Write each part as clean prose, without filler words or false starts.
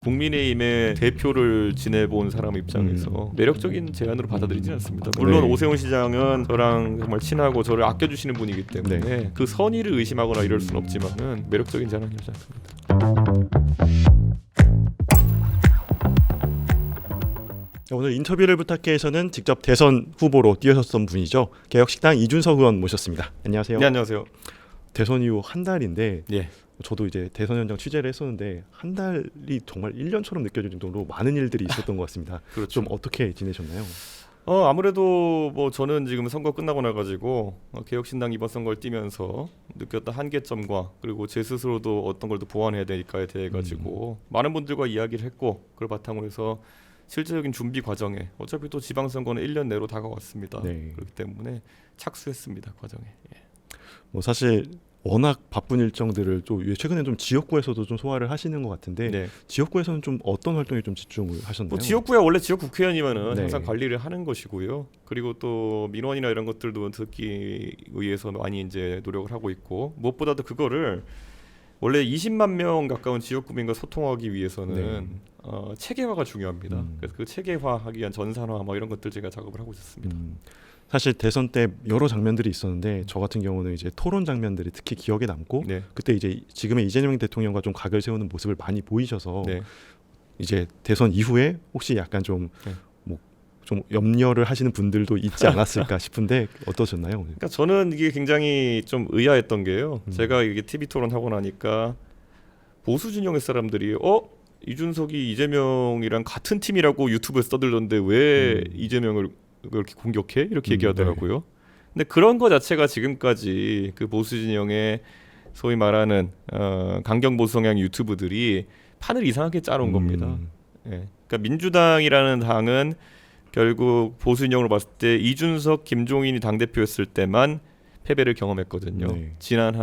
국민의힘의 대표를 지내본 사람 입장에서 매력적인 제안으로 받아들이지는 않습니다. 물론 네. 오세훈 시장은 저랑 정말 친하고 저를 아껴주시는 분이기 때문에 그 선의를 의심하거나 이럴 수는 없지만은 매력적인 제안은 하지 않습니다. 오늘 인터뷰를 부탁해에서는 직접 대선 후보로 뛰어섰던 분이죠. 개혁식당 이준석 의원 모셨습니다. 안녕하세요. 네, 안녕하세요. 대선 이후 한 달인데 예. 저도 이제 대선 현장 취재를 했었는데 한 달이 정말 1년처럼 느껴질 정도로 많은 일들이 있었던 것 같습니다. 그렇죠. 좀 어떻게 지내셨나요? 아무래도 뭐 저는 지금 선거 끝나고 나가지고 개혁신당 이번 선거를 뛰면서 느꼈던 한계점과 그리고 제 스스로도 어떤 걸 더 보완해야 될까에 대해 가지고 많은 분들과 이야기를 했고 그걸 바탕으로 해서 실질적인 준비 과정에 어차피 또 지방선거는 1년 내로 다가왔습니다. 네. 그렇기 때문에 착수했습니다. 과정에. 예. 뭐 사실 워낙 바쁜 일정들을 또 최근에 좀 지역구에서도 좀 소화를 하시는 것 같은데 네. 지역구에서는 좀 어떤 활동에 좀 집중을 하셨나요? 뭐 지역구야 원래 지역 국회의원이면은 네. 항상 관리를 하는 것이고요. 그리고 또 민원이나 이런 것들도 듣기 위해서 많이 이제 노력을 하고 있고 무엇보다도 그거를 원래 20만 명 가까운 지역 구민과 소통하기 위해서는 체계화가 중요합니다. 그래서 그 체계화하기 위한 전산화 뭐 이런 것들 제가 작업을 하고 있었습니다. 사실 대선 때 여러 장면들이 있었는데 저 같은 경우는 이제 토론 장면들이 특히 기억에 남고 네. 그때 이제 지금의 이재명 대통령과 좀 각을 세우는 모습을 많이 보이셔서 네. 이제 대선 이후에 혹시 약간 좀 네. 좀 염려를 하시는 분들도 있지 않았을까 싶은데 어떠셨나요? 그러니까 저는 이게 굉장히 좀 의아했던 게요. 제가 이게 TV 토론 하고 나니까 보수 진영의 사람들이 이준석이 이재명이랑 같은 팀이라고 유튜브에서 떠들던데 왜 이재명을 그렇게 공격해? 이렇게 얘기하더라고요. 근데 그런 거 자체가 지금까지 그 보수 진영의 소위 말하는 강경 보수 성향 유튜브들이 판을 이상하게 짜놓은 겁니다. 예. 그러니까 민주당이라는 당은 결국 보수 진영으로 봤을 때 이준석, 김종인이 당대표였을 때만 패배를 경험했거든요. 네. 지난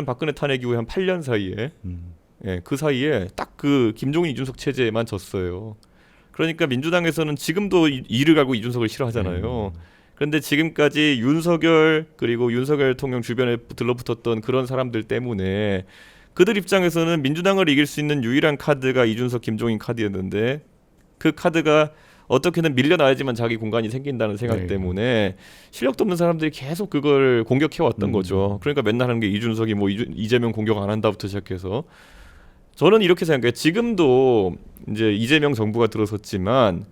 박근혜 탄핵 이후에 한 8년 사이에 그 사이에 딱 그 김종인, 이준석 체제에만 졌어요. 그러니까 민주당에서는 지금도 이를 갈고 이준석을 싫어하잖아요. 그런데 지금까지 윤석열 그리고 윤석열 대통령 주변에 들러붙었던 그런 사람들 때문에 그들 입장에서는 민주당을 이길 수 있는 유일한 카드가 이준석, 김종인 카드였는데 그 카드가 어떻게든 밀려나야지만 자기 공간이 생긴다는 생각 때문에 실력도 없는 사람들이 계속 그걸 공격해왔던 거죠. 그러니까 맨날 하는 게 이준석이 뭐 이재명 공격 안 한다부터 시작해서 저는 이렇게 생각해요. 지금도 이제 이재명 정부가 들어섰지만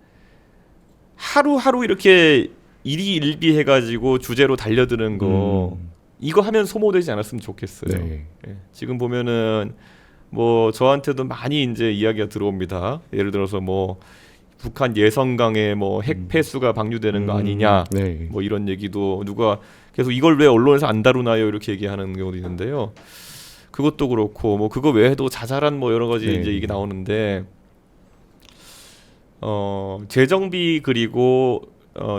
하루하루 이렇게 일희일비해가지고 주제로 달려드는 거 이거 하면 소모되지 않았으면 좋겠어요. 네. 예. 지금 보면은 뭐 저한테도 많이 이제 이야기가 들어옵니다. 예를 들어서 뭐 북한 예성강에 뭐 핵 폐수가 방류되는 거 아니냐, 뭐 이런 얘기도 누가 계속 이걸 왜 언론에서 안 다루나요 이렇게 얘기하는 경우도 있는데요. 그것도 그렇고 뭐 그거 외에도 자잘한 뭐 여러 가지 이제 이게 나오는데 재정비 그리고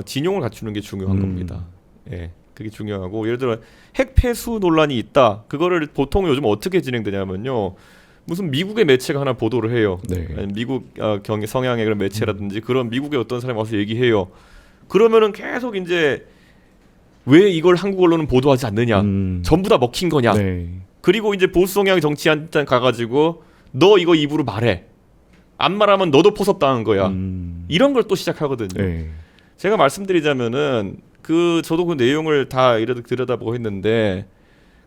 진용을 갖추는 게 중요한 겁니다. 예, 그게 중요하고 예를 들어 핵 폐수 논란이 있다. 그거를 보통 요즘 어떻게 진행되냐면요. 무슨 미국의 매체가 하나 보도를 해요. 미국 성향의 그런 매체라든지 그런 미국의 어떤 사람이 와서 얘기해요. 그러면은 계속 이제 왜 이걸 한국 언론은 보도하지 않느냐. 전부 다 먹힌 거냐. 그리고 이제 보수 성향의 정치한테 가가지고 너 이거 입으로 말해. 안 말하면 너도 포섭당한 거야. 이런 걸 또 시작하거든요. 제가 말씀드리자면은 저도 그 내용을 다 들여다보고 했는데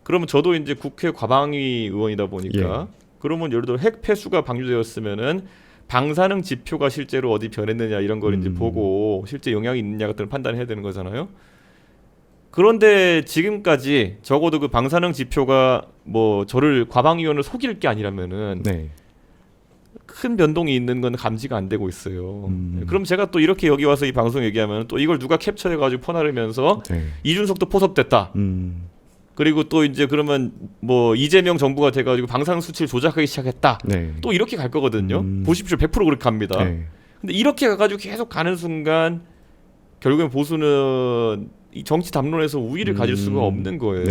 그러면 저도 이제 국회 과방위 의원이다 보니까 그러면 예를 들어 핵 폐수가 방류되었으면은 방사능 지표가 실제로 어디 변했느냐 이런 걸 이제 보고 실제 영향이 있느냐 같은 걸 판단해야 되는 거잖아요. 그런데 지금까지 적어도 그 방사능 지표가 뭐 저를 과방위원을 속일 게 아니라면은 큰 변동이 있는 건 감지가 안 되고 있어요. 그럼 제가 또 이렇게 여기 와서 이 방송 얘기하면 또 이걸 누가 캡처해가지고 퍼나르면서 이준석도 포섭됐다. 그리고 또 이제 그러면 뭐 이재명 정부가 돼가지고 방사능 수치를 조작하기 시작했다. 또 이렇게 갈 거거든요. 보십시오, 100% 그렇게 갑니다. 근데 이렇게 가가지고 계속 가는 순간 결국엔 보수는 이 정치 담론에서 우위를 가질 수가 없는 거예요.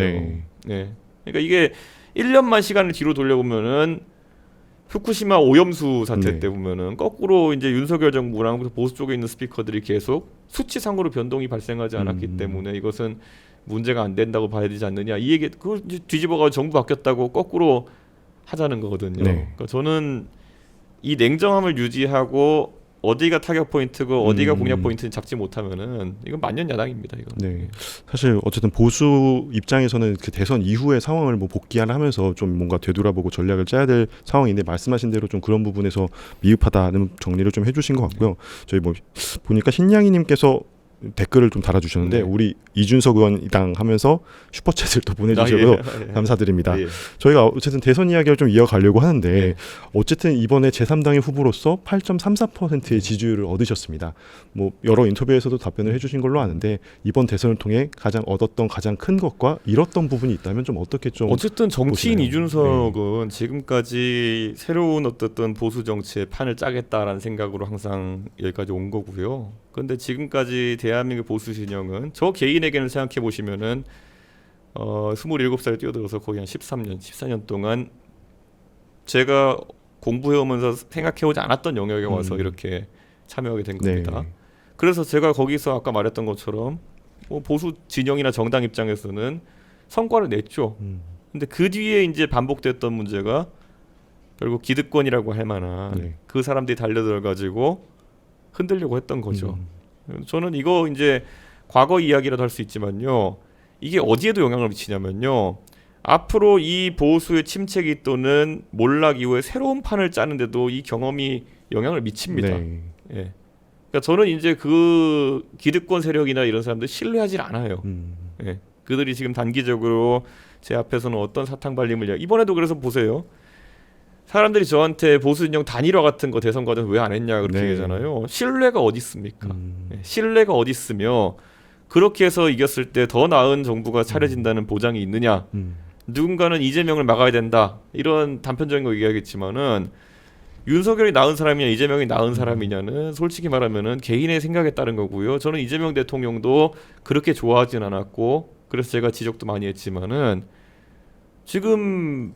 그러니까 이게 1년만 시간을 뒤로 돌려보면은 후쿠시마 오염수 사태 때 보면은 거꾸로 이제 윤석열 정부랑 보수 쪽에 있는 스피커들이 계속 수치상으로 변동이 발생하지 않았기 때문에 이것은 문제가 안 된다고 봐야 되지 않느냐 이 얘기 그걸 뒤집어가 정부 바뀌었다고 거꾸로 하자는 거거든요. 그러니까 저는 이 냉정함을 유지하고 어디가 타격 포인트고 어디가 음. 공략 포인트를 잡지 못하면은 이건 만년 야당입니다. 이거. 네. 사실 어쨌든 보수 입장에서는 그 대선 이후의 상황을 뭐 복귀하려 하면서 좀 뭔가 되돌아보고 전략을 짜야 될 상황인데 말씀하신 대로 좀 그런 부분에서 미흡하다는 정리를 좀 해주신 것 같고요. 저희 뭐 보니까 신양이님께서 댓글을 좀 달아주셨는데 네. 우리 이준석 의원이당 하면서 슈퍼챗을 또 보내주셔서 감사드립니다. 예. 저희가 어쨌든 대선 이야기를 좀 이어가려고 하는데 네. 어쨌든 이번에 제3당의 후보로서 8.34%의 지지율을 얻으셨습니다. 뭐 여러 인터뷰에서도 답변을 해주신 걸로 아는데 이번 대선을 통해 가장 얻었던 가장 큰 것과 잃었던 부분이 있다면 좀 어떻게 좀 어쨌든 정치인 보시나요? 이준석은 지금까지 새로운 어떤 보수 정치의 판을 짜겠다라는 생각으로 항상 여기까지 온 거고요. 그런데 지금까지 대한민국 보수 진영은 저 개인에게는 생각해 보시면은 27살에 뛰어들어서 거의 한 13년, 14년 동안 제가 공부해오면서 생각해오지 않았던 영역에 와서 이렇게 참여하게 된 겁니다. 네. 그래서 제가 거기서 아까 말했던 것처럼 뭐 보수 진영이나 정당 입장에서는 성과를 냈죠. 근데 그 뒤에 이제 반복됐던 문제가 결국 기득권이라고 할 만한 네. 그 사람들이 달려들어 가지고 흔들려고 했던 거죠. 저는 이거 이제 과거 이야기라도 할 수 있지만요. 이게 어디에도 영향을 미치냐면요. 앞으로 이 보수의 침체기 또는 몰락 이후에 새로운 판을 짜는데도 이 경험이 영향을 미칩니다. 네. 예. 그러니까 저는 이제 그 기득권 세력이나 이런 사람들 신뢰하지 않아요. 예. 그들이 지금 단기적으로 제 앞에서는 어떤 사탕 발림을 이번에도 그래서 보세요. 사람들이 저한테 보수 진영 단일화 같은 거 대선 과정 왜 안 했냐 그렇게 네. 얘기하잖아요. 신뢰가 어디 있습니까? 예. 신뢰가 어디 있으며 그렇게 해서 이겼을 때 더 나은 정부가 차려진다는 보장이 있느냐? 누군가는 이재명을 막아야 된다. 이런 단편적인 거 얘기하겠지만은 윤석열이 나은 사람이냐 이재명이 나은 사람이냐는 솔직히 말하면은 개인의 생각에 따른 거고요. 저는 이재명 대통령도 그렇게 좋아하진 않았고 그래서 제가 지적도 많이 했지만은 지금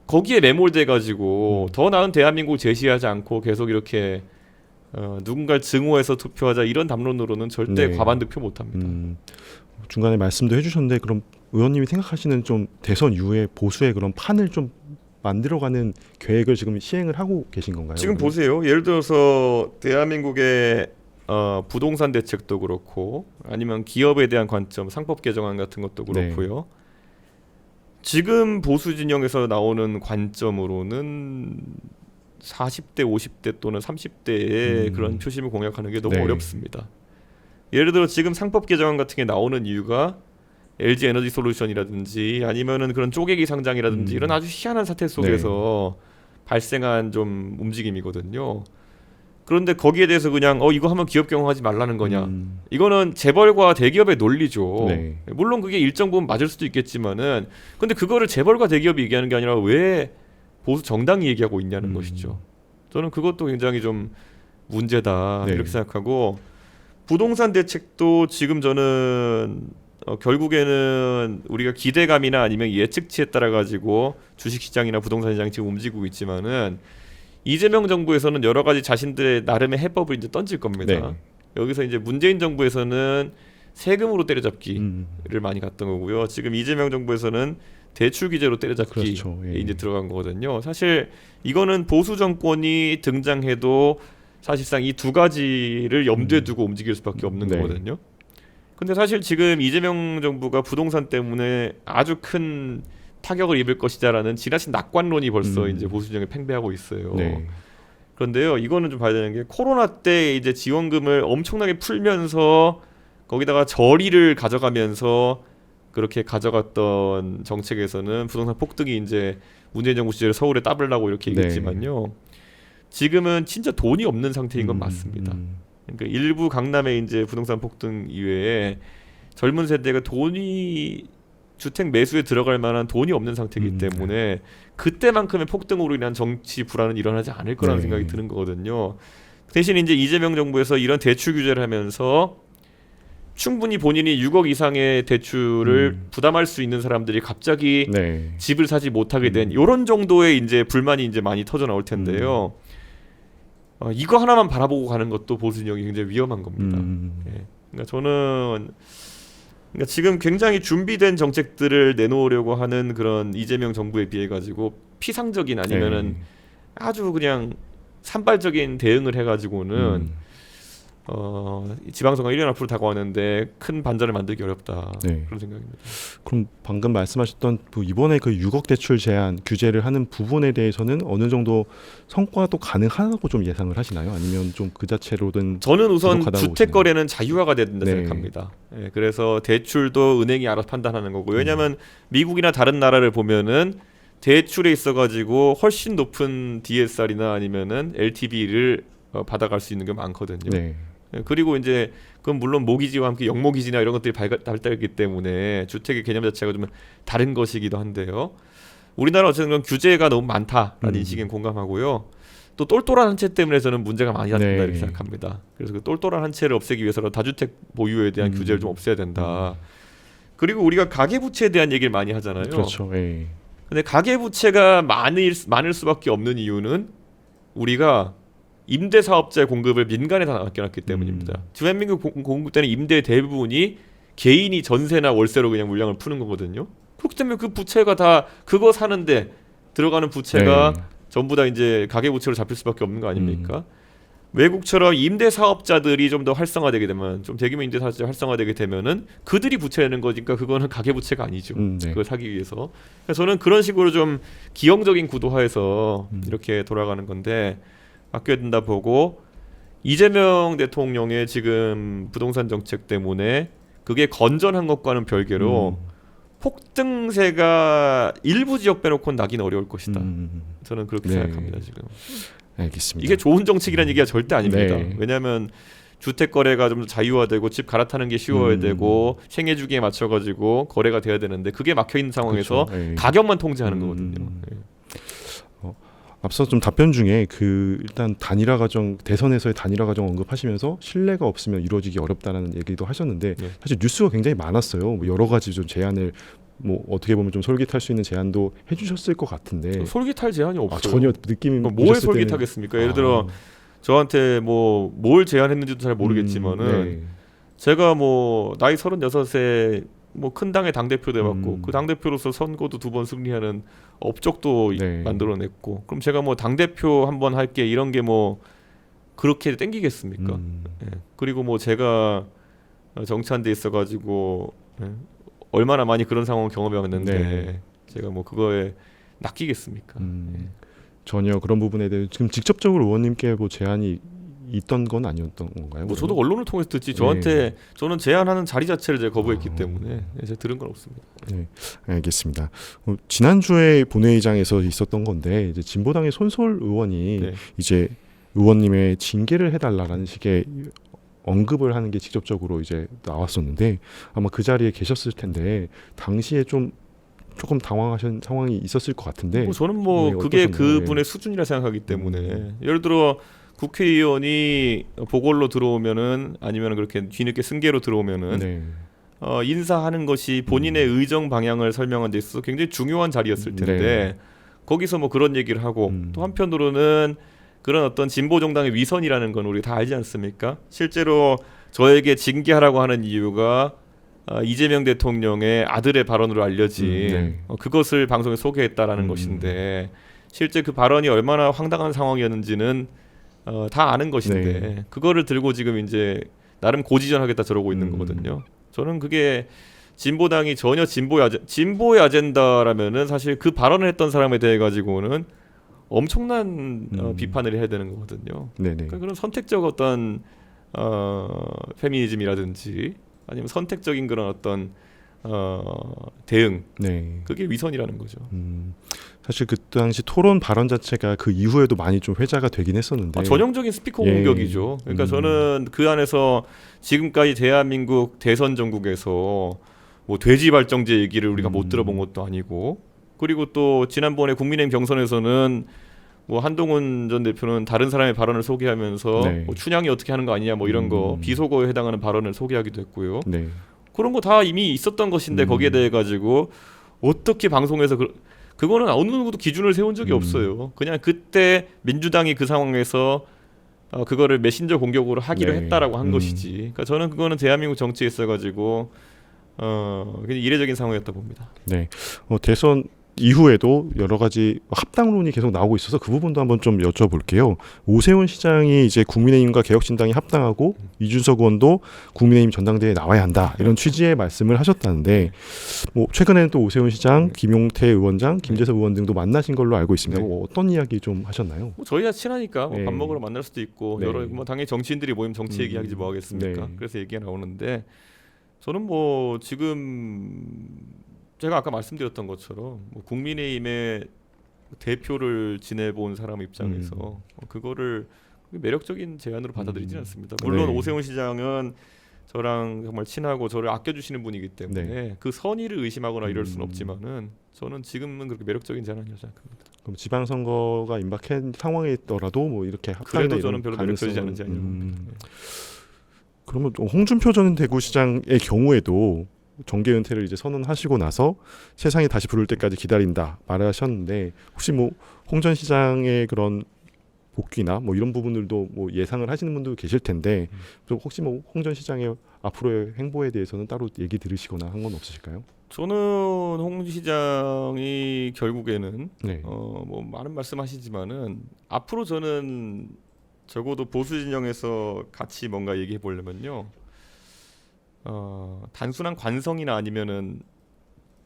거기에 매몰돼 가지고 더 나은 대한민국을 제시하지 않고 계속 이렇게 누군가를 증오해서 투표하자 이런 담론으로는 절대 네. 과반 득표 못합니다. 중간에 말씀도 해주셨는데 그럼 의원님이 생각하시는 좀 대선 이후에 보수의 그런 판을 좀 만들어가는 계획을 지금 시행을 하고 계신 건가요? 지금 그러면? 보세요. 예를 들어서 대한민국의 부동산 대책도 그렇고 아니면 기업에 대한 관점, 상법 개정안 같은 것도 그렇고요. 지금 보수 진영에서 나오는 관점으로는 40대, 50대 또는 30대의 그런 표심을 공략하는 게 너무 네. 어렵습니다. 예를 들어 지금 상법 개정안 같은 게 나오는 이유가 LG 에너지 솔루션이라든지 아니면은 그런 쪼개기 상장이라든지 이런 아주 희한한 사태 속에서 발생한 좀 움직임이거든요. 그런데 거기에 대해서 그냥 이거 하면 기업 경영하지 말라는 거냐? 이거는 재벌과 대기업의 논리죠. 네. 물론 그게 일정 부분 맞을 수도 있겠지만은 근데 그거를 재벌과 대기업이 얘기하는 게 아니라 왜 보수 정당이 얘기하고 있냐는 것이죠. 저는 그것도 굉장히 좀 문제다 네. 이렇게 생각하고 부동산 대책도 지금 저는 결국에는 우리가 기대감이나 아니면 예측치에 따라 가지고 주식시장이나 부동산 시장이 지금 움직이고 있지만은 이재명 정부에서는 여러 가지 자신들의 나름의 해법을 이제 던질 겁니다. 네. 여기서 이제 문재인 정부에서는 세금으로 때려잡기를 많이 갔던 거고요. 지금 이재명 정부에서는 대출 규제로 때려잡기 그렇죠. 예. 이제 들어간 거거든요. 사실 이거는 보수 정권이 등장해도 사실상 이 두 가지를 염두에 두고 움직일 수밖에 없는 네. 거거든요. 근데 사실 지금 이재명 정부가 부동산 때문에 아주 큰 타격을 입을 것이다라는 지나친 낙관론이 벌써 이제 보수 진영에 팽배하고 있어요. 네. 그런데요, 이거는 좀 봐야 되는 게 코로나 때 이제 지원금을 엄청나게 풀면서 거기다가 저리를 가져가면서 그렇게 가져갔던 정책에서는 부동산 폭등이 이제 문재인 정부 시절에 서울에 따블라고 이렇게 네. 얘기했지만요. 지금은 진짜 돈이 없는 상태인 건 맞습니다. 그러니까 일부 강남의 이제 부동산 폭등 이외에 젊은 세대가 돈이 주택 매수에 들어갈 만한 돈이 없는 상태이기 때문에 그때만큼의 폭등으로 인한 정치 불안은 일어나지 않을 거라는 네. 생각이 드는 거거든요. 대신 이제 이재명 정부에서 이런 대출 규제를 하면서 충분히 본인이 6억 이상의 대출을 부담할 수 있는 사람들이 갑자기 네. 집을 사지 못하게 된 이런 정도의 이제 불만이 이제 많이 터져 나올 텐데요. 이거 하나만 바라보고 가는 것도 보수 진영이 굉장히 위험한 겁니다. 예. 그러니까 저는 지금 굉장히 준비된 정책들을 내놓으려고 하는 그런 이재명 정부에 비해 가지고 피상적인 아니면은 아주 그냥 산발적인 대응을 해가지고는 지방선거 1년 앞으로 다가왔는데 큰 반전을 만들기 어렵다. 네. 그런 생각입니다. 그럼 방금 말씀하셨던 이번에 그 6억 대출 제한 규제를 하는 부분에 대해서는 어느 정도 성과도 가능하다고 좀 예상을 하시나요? 아니면 좀 그 자체로든 저는 우선 부족하다고 주택 보시나요? 거래는 자유화가 돼야 된다 네. 생각합니다. 예, 그래서 대출도 은행이 알아서 판단하는 거고 왜냐하면 미국이나 다른 나라를 보면은 대출에 있어가지고 훨씬 높은 DSR이나 아니면은 LTV를 받아갈 수 있는 게 많거든요. 네. 예, 그리고 이제 그건 물론 모기지와 함께 영모기지나 이런 것들이 발달했기 때문에 주택의 개념 자체가 좀 다른 것이기도 한데요. 우리나라 어쨌든 그런 규제가 너무 많다라는 인식엔 공감하고요. 또 똘똘한 한 채 때문에 저는 문제가 많이 생긴다 네. 이렇게 생각합니다. 그래서 그 똘똘한 한 채를 없애기 위해서는 다주택 보유에 대한 규제를 좀 없애야 된다. 그리고 우리가 가계부채에 대한 얘기를 많이 하잖아요. 그렇죠. 예. 근데 가계부채가 많을 수밖에 없는 이유는 우리가 임대사업자의 공급을 민간에 다 맡겨놨기 때문입니다. 대한민국 공급 때는 임대 대부분이 개인이 전세나 월세로 그냥 물량을 푸는 거거든요. 그렇기 때문에 그 부채가 다 그거 사는데 들어가는 부채가 네. 전부 다 이제 가계부채로 잡힐 수밖에 없는 거 아닙니까? 외국처럼 임대사업자들이 좀 더 활성화되게 되면 좀 대규모 임대사업자 활성화되게 되면은 그들이 부채 내는 거니까 그거는 가계부채가 아니죠. 네. 그걸 사기 위해서. 그래서 저는 그런 식으로 좀 기형적인 구도화해서 이렇게 돌아가는 건데 바뀌어야 된다 보고 이재명 대통령의 지금 부동산 정책 때문에 그게 건전한 것과는 별개로 폭등세가 일부 지역 빼놓고는 나긴 어려울 것이다. 저는 그렇게 네. 생각합니다 지금. 알겠습니다. 이게 좋은 정책이라는 얘기가 절대 아닙니다. 네. 왜냐하면 주택 거래가 좀 더 자유화되고 집 갈아타는 게 쉬워야 되고 생애 주기에 맞춰가지고 거래가 돼야 되는데 그게 막혀 있는 상황에서 그렇죠. 네. 가격만 통제하는 거거든요. 예. 앞서 좀 답변 중에 그 일단 단일화 과정 대선에서의 단일화 과정 언급하시면서 신뢰가 없으면 이루어지기 어렵다라는 얘기도 하셨는데 네. 사실 뉴스가 굉장히 많았어요. 뭐 여러 가지 좀 제안을 뭐 어떻게 보면 좀 솔깃할 수 있는 제안도 해주셨을 것 같은데 솔깃할 제한이 없어요. 전혀 느낌이 뭘 보셨을 때는 솔깃하겠습니까? 예를 들어 저한테 뭐 뭘 제안했는지도 잘 모르겠지만은 네. 제가 뭐 나이 36에 뭐 큰 당의 당 대표도 해봤고 그 당 대표로서 선거도 2번 승리하는 업적도 네. 만들어냈고 그럼 제가 뭐 당 대표 한번 할게 이런 게 뭐 그렇게 땡기겠습니까? 예. 그리고 뭐 제가 정치한데 있어가지고 예. 얼마나 많이 그런 상황을 경험해봤는데 네. 제가 뭐 그거에 낚이겠습니까? 예. 전혀 그런 부분에 대해 지금 직접적으로 의원님께 뭐 제안이 있던 건 아니었던 건가요? 뭐 저도 언론을 통해서 듣지 저한테 저는 제안하는 자리 자체를 제가 거부했기 때문에 제가 들은 건 없습니다. 네, 알겠습니다. 지난주에 본회의장에서 있었던 건데 이제 진보당의 손솔 의원이 네. 이제 의원님의 징계를 해달라라는 식의 언급을 하는 게 직접적으로 이제 나왔었는데 아마 그 자리에 계셨을 텐데 당시에 조금 당황하신 상황이 있었을 것 같은데 뭐 저는 뭐 네, 그게 어떠셨나요? 그분의 수준이라 생각하기 때문에 예를 들어 국회의원이 보궐로 들어오면은 아니면 그렇게 뒤늦게 승계로 들어오면은 네. 인사하는 것이 본인의 의정 방향을 설명한 데 있어서 굉장히 중요한 자리였을 텐데 네. 거기서 뭐 그런 얘기를 하고 또 한편으로는 그런 어떤 진보 정당의 위선이라는 건 우리 다 알지 않습니까? 실제로 저에게 징계하라고 하는 이유가 이재명 대통령의 아들의 발언으로 알려진 네. 그것을 방송에 소개했다라는 것인데 실제 그 발언이 얼마나 황당한 상황이었는지는 다 아는 것인데 네. 그거를 들고 지금 이제 나름 고지전하겠다 저러고 있는 거거든요. 저는 그게 진보당이 전혀 진보의 아젠다라면은 사실 그 발언을 했던 사람에 대해 가지고는 엄청난 비판을 해야 되는 거거든요. 네네. 그러니까 그런 선택적 어떤 페미니즘이라든지 아니면 선택적인 그런 어떤 대응 네. 그게 위선이라는 거죠. 사실 그 당시 토론 발언 자체가 그 이후에도 많이 좀 회자가 되긴 했었는데 전형적인 스피커 예. 공격이죠. 그러니까 저는 그 안에서 지금까지 대한민국 대선 전국에서 뭐 돼지 발정제 얘기를 우리가 못 들어본 것도 아니고 그리고 또 지난번에 국민의힘 경선에서는 뭐 한동훈 전 대표는 다른 사람의 발언을 소개하면서 네. 뭐 춘향이 어떻게 하는 거 아니냐 뭐 이런 거 비속어에 해당하는 발언을 소개하기도 했고요. 네. 그런 거 다 이미 있었던 것인데 거기에 대해 가지고 어떻게 방송에서 그거는 어느 누구도 기준을 세운 적이 없어요. 그냥 그때 민주당이 그 상황에서 그거를 메신저 공격으로 하기로 네. 했다라고 한 것이지. 그러니까 저는 그거는 대한민국 정치에 있어가지고 그냥 이례적인 상황이었다 봅니다. 네. 대선 이후에도 여러 가지 합당론이 계속 나오고 있어서 그 부분도 한번 좀 여쭤볼게요. 오세훈 시장이 이제 국민의힘과 개혁신당이 합당하고 이준석 의원도 국민의힘 전당대회에 나와야 한다 이런 취지의 말씀을 하셨다는데 뭐 최근에는 또 오세훈 시장, 김용태 의원장, 김재섭 의원 등도 만나신 걸로 알고 있습니다. 네. 뭐 어떤 이야기 좀 하셨나요? 뭐 저희가 친하니까 뭐 네. 밥 먹으러 만날 수도 있고 네. 여러 뭐 당연히 정치인들이 모이면 정치 얘기하지 뭐 하겠습니까? 네. 그래서 얘기가 나오는데 저는 뭐 지금 제가 아까 말씀드렸던 것처럼 뭐 국민의힘의 대표를 지내본 사람 입장에서 그거를 매력적인 제안으로 받아들이지는 않습니다. 물론 네. 오세훈 시장은 저랑 정말 친하고 저를 아껴주시는 분이기 때문에 네. 그 선의를 의심하거나 이럴 수는 없지만은 저는 지금은 그렇게 매력적인 제안이라고 생각합니다. 그럼 지방선거가 임박한 상황이더라도 뭐 이렇게 합당이나 그래도 이런 저는 별로 매력적이지 않은지 가능성은- 아니면 그러면 또 홍준표 전 대구시장의 경우에도 정계 은퇴를 이제 선언하시고 나서 세상이 다시 부를 때까지 기다린다 말하셨는데 혹시 뭐 홍 전 시장의 그런 복귀나 뭐 이런 부분들도 뭐 예상을 하시는 분도 계실 텐데 좀 혹시 뭐 홍 전 시장의 앞으로의 행보에 대해서는 따로 얘기 들으시거나 한 건 없으실까요? 저는 홍 시장이 결국에는 네. 뭐 많은 말씀하시지만은 앞으로 저는 적어도 보수 진영에서 같이 뭔가 얘기해 보려면요. 단순한 관성이나 아니면은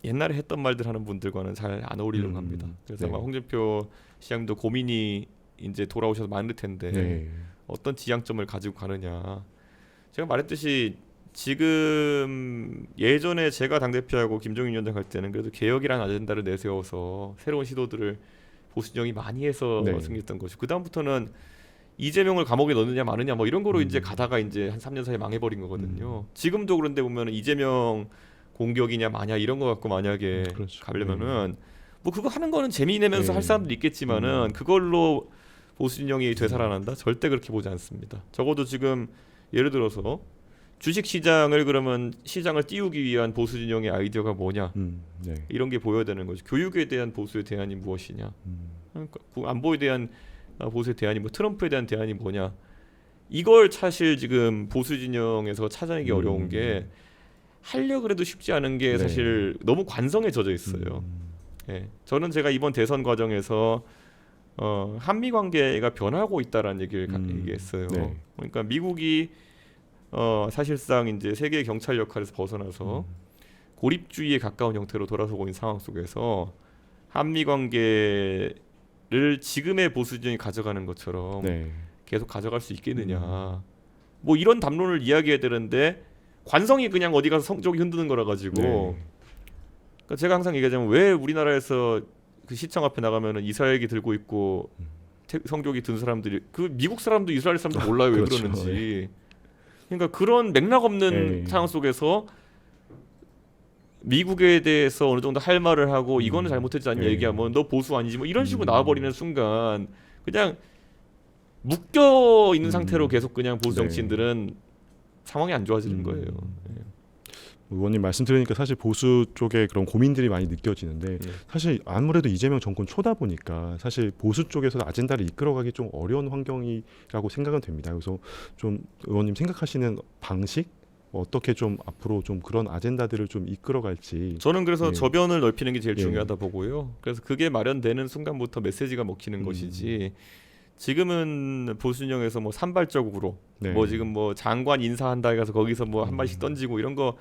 옛날에 했던 말들 하는 분들과는 잘 안 어울리려고 합니다. 그래서 네. 아마 홍준표 시장도 고민이 이제 돌아오셔서 많을 텐데 네. 어떤 지향점을 가지고 가느냐. 제가 말했듯이 지금 예전에 제가 당대표하고 김종인 위원장 할 때는 그래도 개혁이라는 아젠다를 내세워서 새로운 시도들을 보수 진영이 많이 해서 네. 승리했던 것이고 그 다음부터는 이재명을 감옥에 넣느냐 마느냐 뭐 이런 거로 이제 가다가 이제 한 3년 사이에 망해버린 거거든요. 지금도 그런데 보면은 이재명 공격이냐 마냐 이런 거 갖고 만약에 그렇죠. 가려면은 뭐 그거 하는 거는 재미내면서 네. 할 사람도 있겠지만은 그걸로 보수 진영이 되살아난다? 절대 그렇게 보지 않습니다. 적어도 지금 예를 들어서 주식 시장을 그러면 시장을 띄우기 위한 보수 진영의 아이디어가 뭐냐 네. 이런 게 보여야 되는 거죠. 교육에 대한 보수의 대안이 무엇이냐, 그러니까 그 안보에 대한 보수의 대안이 뭐 트럼프에 대한 대안이 뭐냐 이걸 사실 지금 보수 진영에서 찾아내기 어려운 게 하려 그래도 쉽지 않은 게 네. 사실 너무 관성에 젖어 있어요. 예, 저는 제가 이번 대선 과정에서 한미 관계가 변하고 있다라는 얘기를 얘기했어요. 네. 그러니까 미국이 사실상 이제 세계 경찰 역할에서 벗어나서 고립주의에 가까운 형태로 돌아서고 있는 상황 속에서 한미 관계를 지금의 보수 진영이 가져가는 것처럼 네. 계속 가져갈 수 있겠느냐. 뭐 이런 담론을 이야기해야 되는데 관성이 그냥 어디 가서 성적이 흔드는 거라 가지고 네. 그러니까 제가 항상 얘기하자면 왜 우리나라에서 그 시청 앞에 나가면은 이스라엘기 들고 있고 성적이 든 사람들이 그 미국 사람도 이스라엘 사람도 몰라요. 왜 그렇죠. 그러는지. 그러니까 그런 맥락 없는 네. 상황 속에서 미국에 대해서 어느 정도 할 말을 하고 이거는 잘못했지 않냐 네. 얘기하면 너 보수 아니지 뭐 이런 식으로 나와버리는 순간 그냥 묶여 있는 상태로 계속 그냥 보수 네. 정치인들은 상황이 안 좋아지는 거예요. 예. 의원님 말씀 들으니까 사실 보수 쪽에 그런 고민들이 많이 느껴지는데 네. 사실 아무래도 이재명 정권 초다 보니까 사실 보수 쪽에서 아젠다를 이끌어가기 좀 어려운 환경이라고 생각은 됩니다. 그래서 좀 의원님 생각하시는 방식 어떻게 좀 앞으로 좀 그런 아젠다들을 좀 이끌어갈지. 저는 그래서 예. 저변을 넓히는 게 제일 예. 중요하다 보고요. 그래서 그게 마련되는 순간부터 메시지가 먹히는 것이지. 지금은 보수 진영에서 뭐 산발적으로 네. 뭐 지금 뭐 장관 인사한다 해서 거기서 뭐 한 마디씩 던지고 이런 거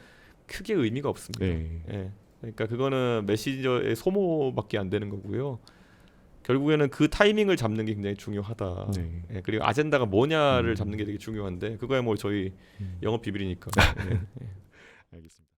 크게 의미가 없습니다. 네. 예. 그러니까 그거는 메시저의 소모밖에 안 되는 거고요. 결국에는 그 타이밍을 잡는 게 굉장히 중요하다. 네. 예. 그리고 아젠다가 뭐냐를 잡는 게 되게 중요한데 그거야 뭐 저희 영업 비밀이니까. 예. 알겠습니다.